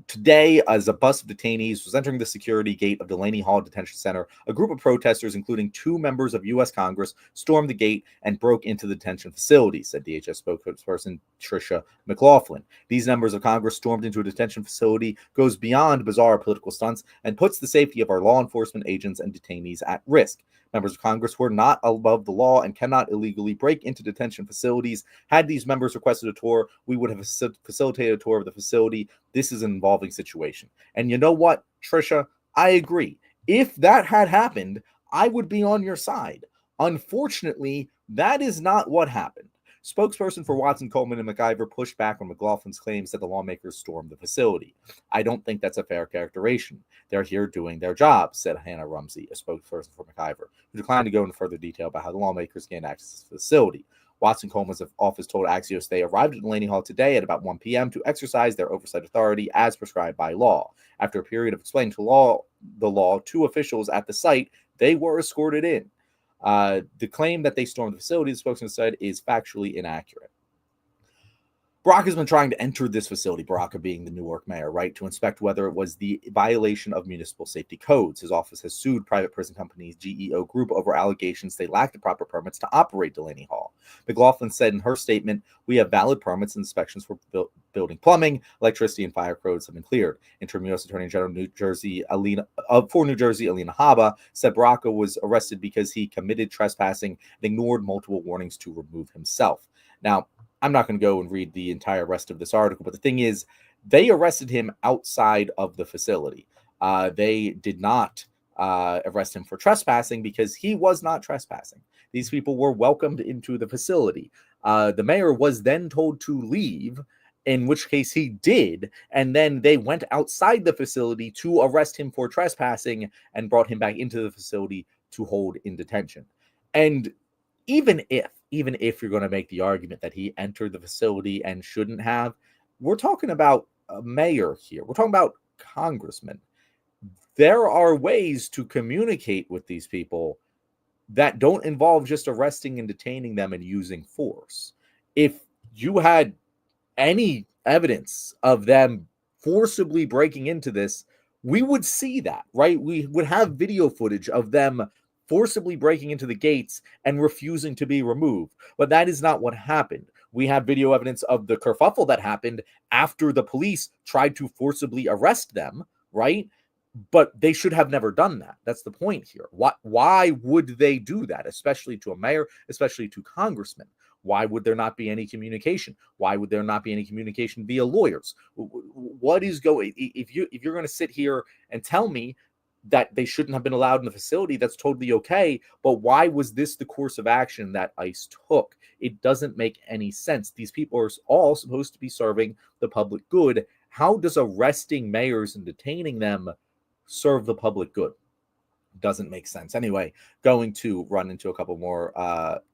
Today, as a bus of detainees was entering the security gate of Delaney Hall Detention Center, a group of protesters, including 2 members of U.S. Congress, stormed the gate and broke into the detention facility, said DHS spokesperson Tricia McLaughlin. These members of Congress stormed into a detention facility goes beyond bizarre political stunts and puts the safety of our law enforcement agents and detainees at risk. Members of Congress were not above the law and cannot illegally break into detention facilities. Had these members requested a tour, we would have facilitated a tour of the facility. This is an involving situation. And you know what, Tricia? I agree. If that had happened, I would be on your side. Unfortunately, that is not what happened. Spokesperson for Watson, Coleman, and McIver pushed back on McLaughlin's claims that the lawmakers stormed the facility. I don't think that's a fair characterization. They're here doing their job, said Hannah Rumsey, a spokesperson for McIver, who declined to go into further detail about how the lawmakers gained access to the facility. Watson Coleman's office told Axios they arrived at Delaney Hall today at about 1 p.m. to exercise their oversight authority as prescribed by law. After a period of explaining the law to officials at the site, they were escorted in. The claim that they stormed the facility, the spokesman said, is factually inaccurate. Baraka has been trying to enter this facility, Baraka being the Newark mayor, right, to inspect whether it was the violation of municipal safety codes. His office has sued private prison companies GEO Group over allegations they lacked the proper permits to operate Delaney Hall. McLaughlin said in her statement, "We have valid permits and inspections for building plumbing, electricity, and fire codes have been cleared." Interim U.S. Attorney General New Jersey Alina Haba said Baraka was arrested because he committed trespassing and ignored multiple warnings to remove himself. Now, I'm not going to go and read the entire rest of this article, but the thing is, they arrested him outside of the facility. They did not arrest him for trespassing because he was not trespassing. These people were welcomed into the facility. The mayor was then told to leave, in which case he did, and then they went outside the facility to arrest him for trespassing and brought him back into the facility to hold in detention. And even if you're going to make the argument that he entered the facility and shouldn't have, we're talking about a mayor here. We're talking about congressmen. There are ways to communicate with these people that don't involve just arresting and detaining them and using force. If you had any evidence of them forcibly breaking into this, we would see that, right? We would have video footage of them forcibly breaking into the gates and refusing to be removed. But that is not what happened. We have video evidence of the kerfuffle that happened after the police tried to forcibly arrest them, right? But they should have never done that. That's the point here. Why would they do that, especially to a mayor, especially to congressmen? Why would there not be any communication? Why would there not be any communication via lawyers? What is going? If you're going to sit here and tell me that they shouldn't have been allowed in the facility, that's totally okay. But why was this the course of action that ICE took? It doesn't make any sense. These people are all supposed to be serving the public good. How does arresting mayors and detaining them serve the public good? Doesn't make sense. Anyway, going to run into a couple more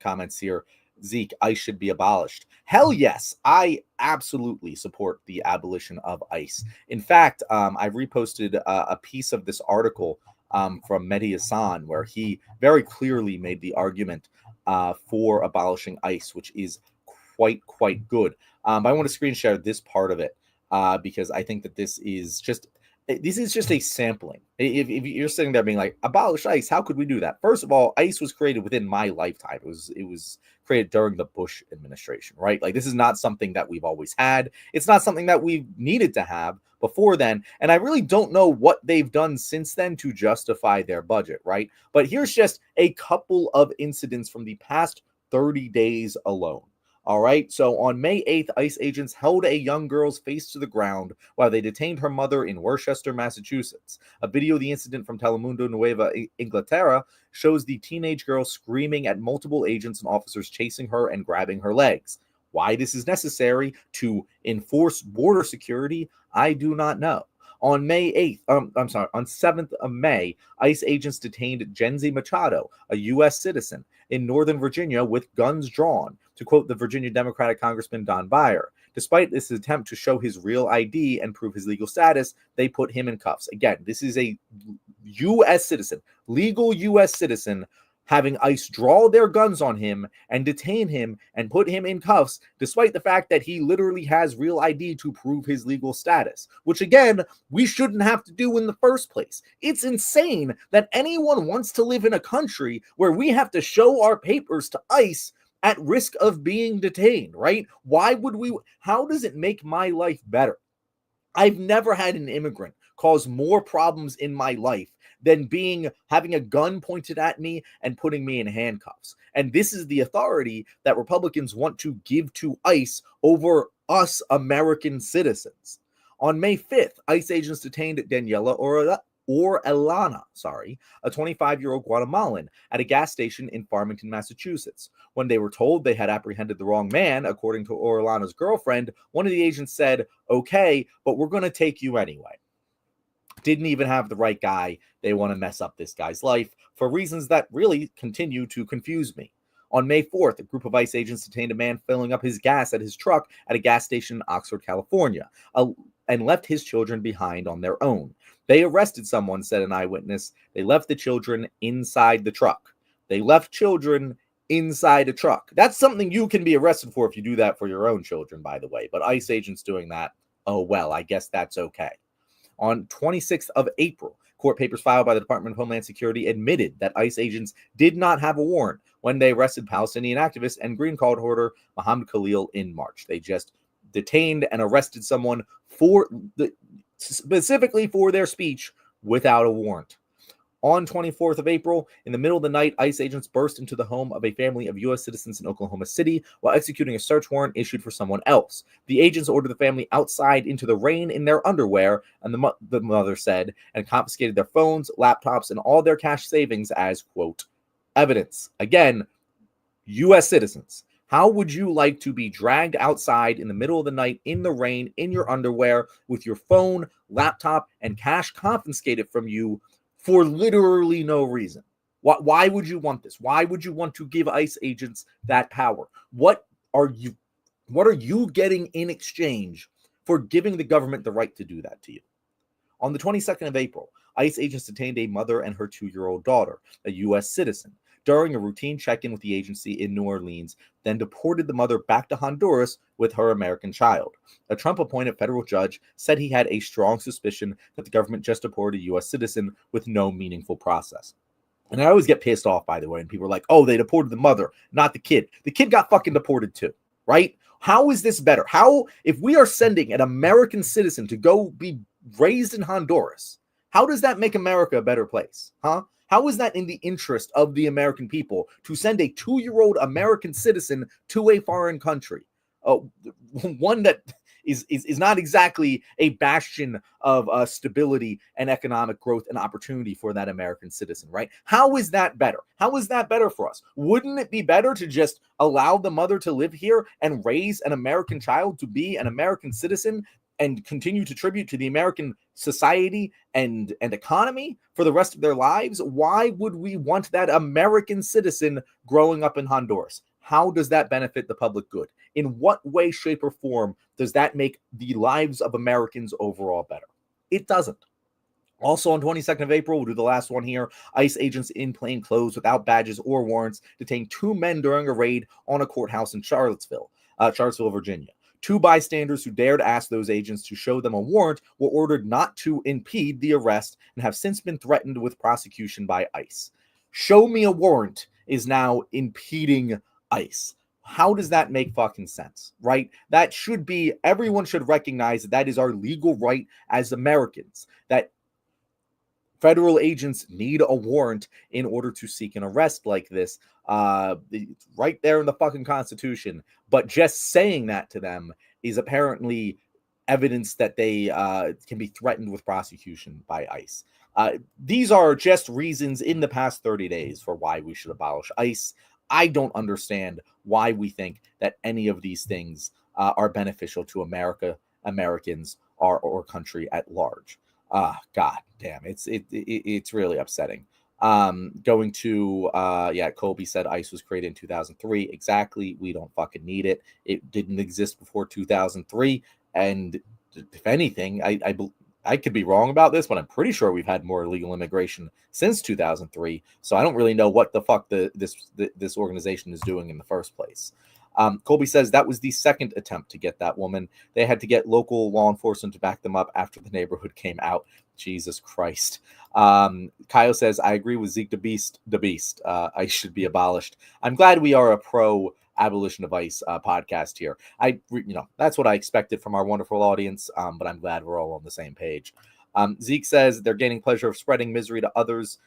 comments here. Zeke, ICE should be abolished. Hell yes, I absolutely support the abolition of ICE. In fact, I reposted a piece of this article from Mehdi Hassan where he very clearly made the argument for abolishing ICE, which is quite good. I want to screen share this part of it because I think that this is just a sampling. If you're sitting there being like, abolish ICE, how could we do that? First of all, ICE was created within my lifetime. It was created during the Bush administration, right? Like, this is not something that we've always had. It's not something that we've needed to have before then. And I really don't know what they've done since then to justify their budget, right? But here's just a couple of incidents from the past 30 days alone. All right, so on May 8th, ICE agents held a young girl's face to the ground while they detained her mother in Worcester, Massachusetts. A video of the incident from Telemundo Nueva Inglaterra shows the teenage girl screaming at multiple agents and officers chasing her and grabbing her legs. Why this is necessary to enforce border security, I do not know. On May 8th, on 7th of May, ICE agents detained Genzi Machado, a U.S. citizen, in Northern Virginia with guns drawn, to quote the Virginia Democratic Congressman Don Beyer. Despite this attempt to show his real ID and prove his legal status, they put him in cuffs. Again, this is a U.S. citizen, legal U.S. citizen, having ICE draw their guns on him and detain him and put him in cuffs, despite the fact that he literally has real ID to prove his legal status, which again, we shouldn't have to do in the first place. It's insane that anyone wants to live in a country where we have to show our papers to ICE at risk of being detained, right? Why would we? How does it make my life better? I've never had an immigrant cause more problems in my life than having a gun pointed at me and putting me in handcuffs. And this is the authority that Republicans want to give to ICE over us American citizens. On May 5th, ICE agents detained Daniela Orellana, a 25-year-old Guatemalan, at a gas station in Farmington, Massachusetts. When they were told they had apprehended the wrong man, according to Orellana's girlfriend, one of the agents said, "Okay, but we're going to take you anyway." Didn't even have the right guy. They want to mess up this guy's life for reasons that really continue to confuse me. On May 4th, a group of ICE agents detained a man filling up his gas at his truck at a gas station in Oxford, California, and left his children behind on their own. They arrested someone, said an eyewitness. They left the children inside the truck. They left children inside a truck. That's something you can be arrested for if you do that for your own children, by the way. But ICE agents doing that, oh, well, I guess that's okay. On 26th of April, court papers filed by the Department of Homeland Security admitted that ICE agents did not have a warrant when they arrested Palestinian activist and green card holder Mohammed Khalil in March. They just detained and arrested someone specifically for their speech without a warrant. On 24th of April, in the middle of the night, ICE agents burst into the home of a family of U.S. citizens in Oklahoma City while executing a search warrant issued for someone else. The agents ordered the family outside into the rain in their underwear, and the mother said, and confiscated their phones, laptops, and all their cash savings as, quote, evidence. Again, U.S. citizens. How would you like to be dragged outside in the middle of the night in the rain in your underwear with your phone, laptop, and cash confiscated from you for literally no reason? Why would you want this? Why would you want to give ICE agents that power? What are you getting in exchange for giving the government the right to do that to you? On the 22nd of April, ICE agents detained a mother and her 2-year-old daughter, a U.S. citizen, during a routine check-in with the agency in New Orleans, then deported the mother back to Honduras with her American child. A Trump-appointed federal judge said he had a strong suspicion that the government just deported a U.S. citizen with no meaningful process. And I always get pissed off, by the way, and people are like, oh, they deported the mother, not the kid. The kid got fucking deported too, right? How is this better? How, if we are sending an American citizen to go be raised in Honduras, how does that make America a better place, huh? How is that in the interest of the American people to send a 2-year-old American citizen to a foreign country? One that is not exactly a bastion of stability and economic growth and opportunity for that American citizen, right? How is that better? How is that better for us? Wouldn't it be better to just allow the mother to live here and raise an American child to be an American citizen and continue to tribute to the American society and economy for the rest of their lives? Why would we want that American citizen growing up in Honduras? How does that benefit the public good? In what way, shape, or form does that make the lives of Americans overall better? It doesn't. Also on 22nd of April, we'll do the last one here, ICE agents in plain clothes without badges or warrants detained 2 men during a raid on a courthouse in Charlottesville, Virginia. 2 bystanders who dared ask those agents to show them a warrant were ordered not to impede the arrest and have since been threatened with prosecution by ICE. Show me a warrant is now impeding ICE. How does that make fucking sense, right? That should be, everyone should recognize that is our legal right as Americans, that federal agents need a warrant in order to seek an arrest like this. It's right there in the fucking Constitution. But just saying that to them is apparently evidence that they can be threatened with prosecution by ICE. These are just reasons in the past 30 days for why we should abolish ICE. I don't understand why we think that any of these things are beneficial to America, Americans, or country at large. God damn, it's really upsetting. Going to Colby said ICE was created in 2003. Exactly. We don't fucking need it. It didn't exist before 2003. And if anything, I could be wrong about this, but I'm pretty sure we've had more illegal immigration since 2003. So I don't really know what the fuck this organization is doing in the first place. Colby says that was the second attempt to get that woman. They had to get local law enforcement to back them up after the neighborhood came out. Jesus Christ. Kyle says, I agree with Zeke the Beast. ICE should be abolished. I'm glad we are a pro abolition of ICE podcast here. That's what I expected from our wonderful audience, but I'm glad we're all on the same page. Zeke says they're gaining pleasure of spreading misery to others.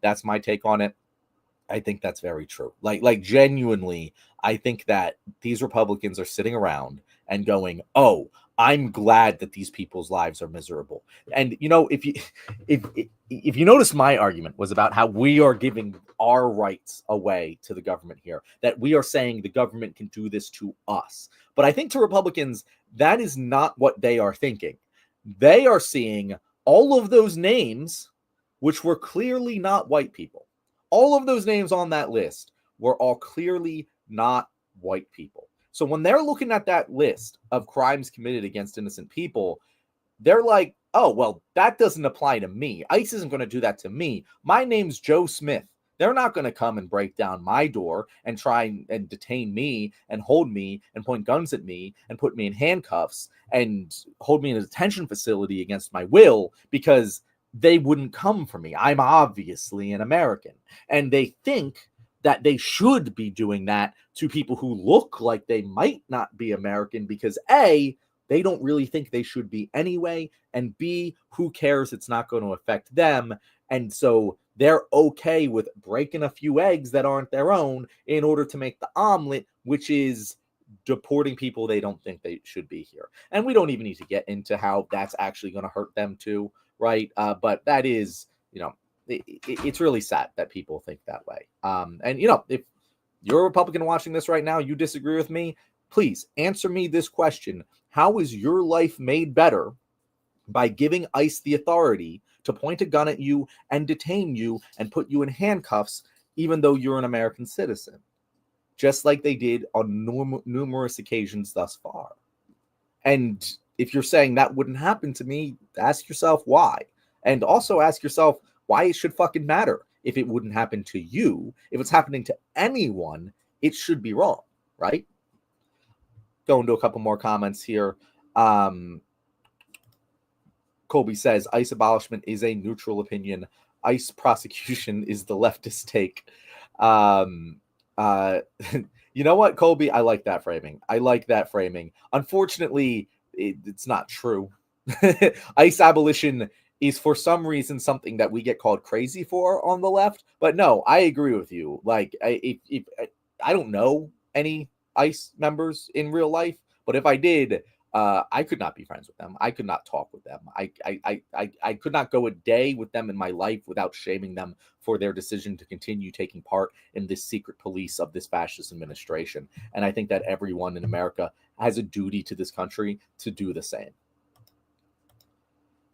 That's my take on it. I think that's very true. Like genuinely, I think that these Republicans are sitting around and going, "Oh, I'm glad that these people's lives are miserable." And if you notice, my argument was about how we are giving our rights away to the government here, that we are saying the government can do this to us. But I think to Republicans, that is not what they are thinking. They are seeing all of those names, which were clearly not white people. All of those names on that list were all clearly not white people. So when they're looking at that list of crimes committed against innocent people, they're like, oh, well, that doesn't apply to me. ICE isn't going to do that to me. My name's Joe Smith. They're not going to come and break down my door and try and detain me and hold me and point guns at me and put me in handcuffs and hold me in a detention facility against my will, because they wouldn't come for me. I'm obviously an American. And they think that they should be doing that to people who look like they might not be American, because A, they don't really think they should be anyway, and B, who cares? It's not going to affect them. And so they're okay with breaking a few eggs that aren't their own in order to make the omelet, which is deporting people they don't think they should be here. And we don't even need to get into how that's actually going to hurt them too, right? But that is, it's really sad that people think that way. And if you're a Republican watching this right now, you disagree with me, please answer me this question. How is your life made better by giving ICE the authority to point a gun at you and detain you and put you in handcuffs, even though you're an American citizen, just like they did on numerous occasions thus far? And if you're saying that wouldn't happen to me, ask yourself why. And also ask yourself why it should fucking matter if it wouldn't happen to you. If it's happening to anyone, it should be wrong, right? Going to a couple more comments here. Colby says, ICE abolishment is a neutral opinion. ICE prosecution is the leftist take. You know what, Colby? I like that framing. Unfortunately, it's not true. ICE abolition is for some reason something that we get called crazy for on the left. But no, I agree with you. Like, if I don't know any ICE members in real life, but if I did, I could not be friends with them. I could not talk with them. I could not go a day with them in my life without shaming them for their decision to continue taking part in this secret police of this fascist administration. And I think that everyone in America has a duty to this country to do the same.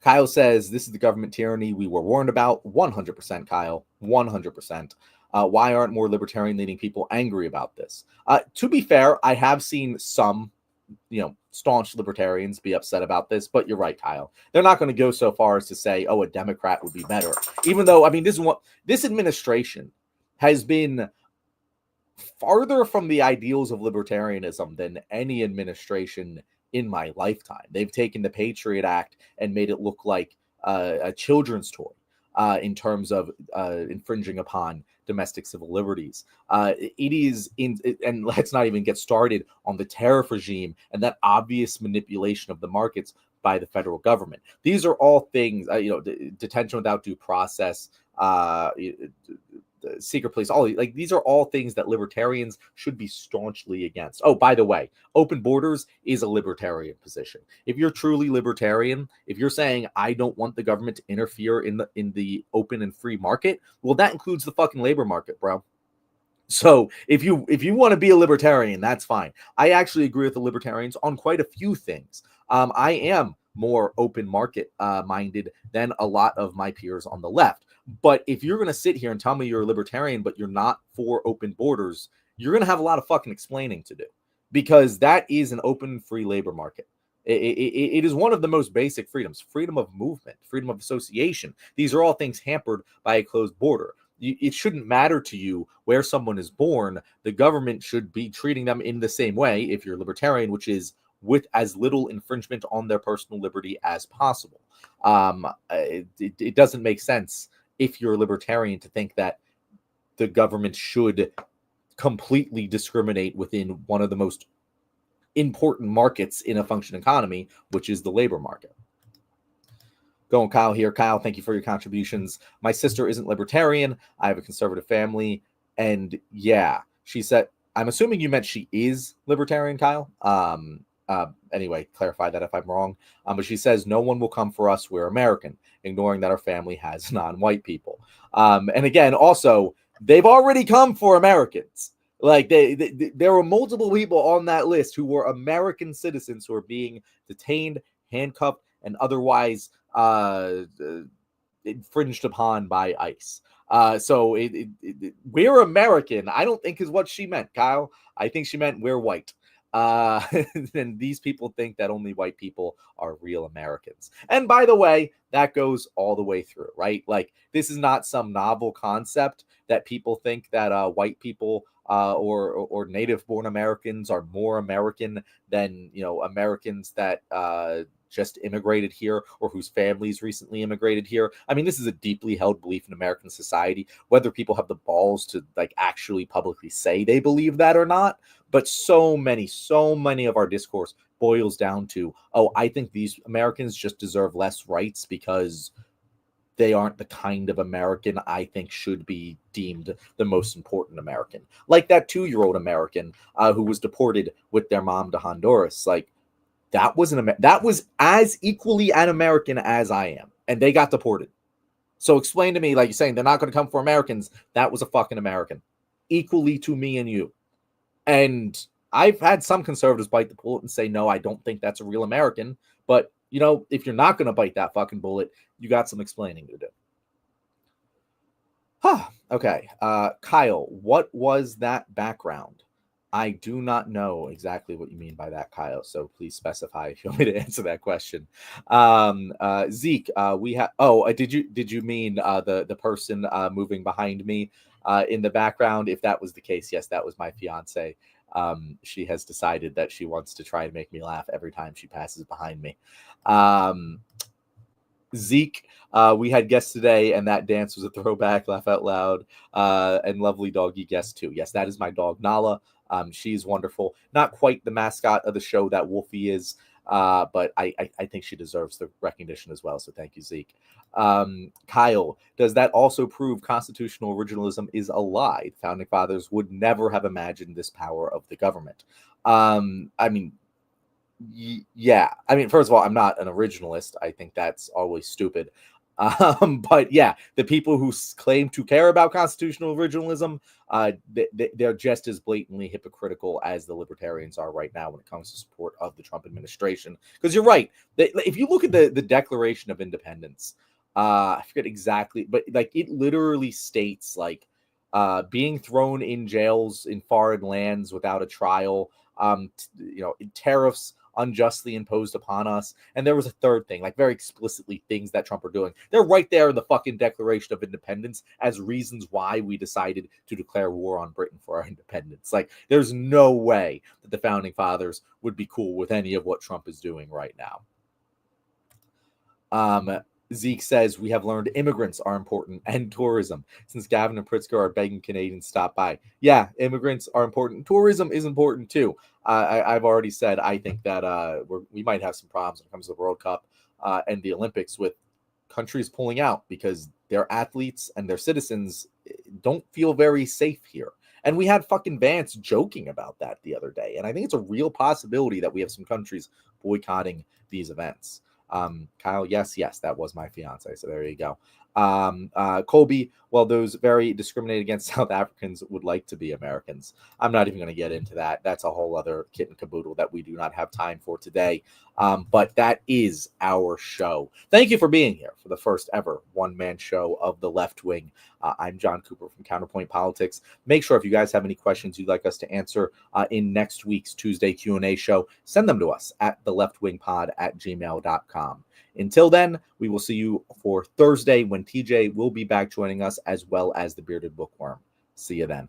Kyle says, this is the government tyranny we were warned about. 100%, Kyle. 100%. Why aren't more libertarian-leaning people angry about this? To be fair, I have seen some, staunch libertarians be upset about this, but you're right, Kyle. They're not going to go so far as to say, oh, a Democrat would be better. Even though, this administration has been farther from the ideals of libertarianism than any administration in my lifetime. They've taken the Patriot Act and made it look like a children's toy in terms of infringing upon domestic civil liberties. It is and let's not even get started on the tariff regime and that obvious manipulation of the markets by the federal government. These are all things, detention without due process, secret police, these are all things that libertarians should be staunchly against. Oh, by the way, open borders is a libertarian position. If you're truly libertarian, if you're saying I don't want the government to interfere in the open and free market, well, that includes the fucking labor market, bro. So if you want to be a libertarian, that's fine. I actually agree with the libertarians on quite a few things. I am more open market minded than a lot of my peers on the left. But if you're going to sit here and tell me you're a libertarian, but you're not for open borders, you're going to have a lot of fucking explaining to do, because that is an open, free labor market. It is one of the most basic freedoms: freedom of movement, freedom of association. These are all things hampered by a closed border. It shouldn't matter to you where someone is born. The government should be treating them in the same way, if you're libertarian, which is with as little infringement on their personal liberty as possible. It doesn't make sense, if you're a libertarian, to think that the government should completely discriminate within one of the most important markets in a functioning economy, which is the labor market. Going Kyle here. Kyle, thank you for your contributions. My sister isn't libertarian. I have a conservative family. And yeah, she said, I'm assuming you meant she is libertarian, Kyle. Anyway, clarify that if I'm wrong. But she says, no one will come for us. We're American, ignoring that our family has non-white people. And again, also, they've already come for Americans. Like there were multiple people on that list who were American citizens who are being detained, handcuffed, and otherwise infringed upon by ICE. So we're American, I don't think is what she meant, Kyle. I think she meant we're white. And these people think that only white people are real Americans. And by the way, that goes all the way through, right? Like, this is not some novel concept that people think that white people or native-born Americans are more American than, Americans that just immigrated here or whose families recently immigrated here. I mean, this is a deeply held belief in American society, whether people have the balls to actually publicly say they believe that or not. But so many of our discourse boils down to, oh, I think these Americans just deserve less rights because they aren't the kind of American I think should be deemed the most important American. Like that 2-year-old American who was deported with their mom to Honduras. Like, that was as equally an American as I am, and they got deported. So explain to me, like you're saying, they're not going to come for Americans. That was a fucking American, equally to me and you. And I've had some conservatives bite the bullet and say, no, I don't think that's a real American. But, if you're not going to bite that fucking bullet, you got some explaining to do. Okay. Kyle, what was that background? I do not know exactly what you mean by that, Kyle. So please specify if you want me to answer that question. Zeke, we have. Oh, did you mean the person moving behind me in the background? If that was the case, yes, that was my fiance. She has decided that she wants to try and make me laugh every time she passes behind me. Zeke, we had guests today, and that dance was a throwback. Laugh out loud. And lovely doggy guest too. Yes, that is my dog Nala. She's wonderful. Not quite the mascot of the show that Wolfie is, but I think she deserves the recognition as well. So thank you, Zeke. Kyle, does that also prove constitutional originalism is a lie? The founding fathers would never have imagined this power of the government. Yeah. I mean, first of all, I'm not an originalist. I think that's always stupid. But yeah, the people who claim to care about constitutional originalism, they're just as blatantly hypocritical as the libertarians are right now when it comes to support of the Trump administration. Because you're right. If you look at the Declaration of Independence, I forget exactly, but it literally states being thrown in jails in foreign lands without a trial, tariffs unjustly imposed upon us. And there was a third thing, very explicitly things that Trump are doing. They're right there in the fucking Declaration of Independence as reasons why we decided to declare war on Britain for our independence. There's no way that the founding fathers would be cool with any of what Trump is doing right now. Zeke says, we have learned immigrants are important and tourism, since Gavin and Pritzker are begging Canadians to stop by. Yeah, immigrants are important. Tourism is important too. I've already said I think that we might have some problems when it comes to the World Cup and the Olympics with countries pulling out because their athletes and their citizens don't feel very safe here. And we had fucking Vance joking about that the other day. And I think it's a real possibility that we have some countries boycotting these events. Kyle, yes, that was my fiance. So there you go. Colby, well, those very discriminate against South Africans would like to be Americans. I'm not even going to get into that. That's a whole other kit and caboodle that we do not have time for today. But that is our show. Thank you for being here for the first ever one-man show of the Left Wing. I'm John Cooper from Counterpoint Politics. Make sure if you guys have any questions you'd like us to answer in next week's Tuesday Q&A show, send them to us at theleftwingpod@gmail.com. Until then, we will see you for Thursday when TJ will be back joining us, as well as the Bearded Bookworm. See you then.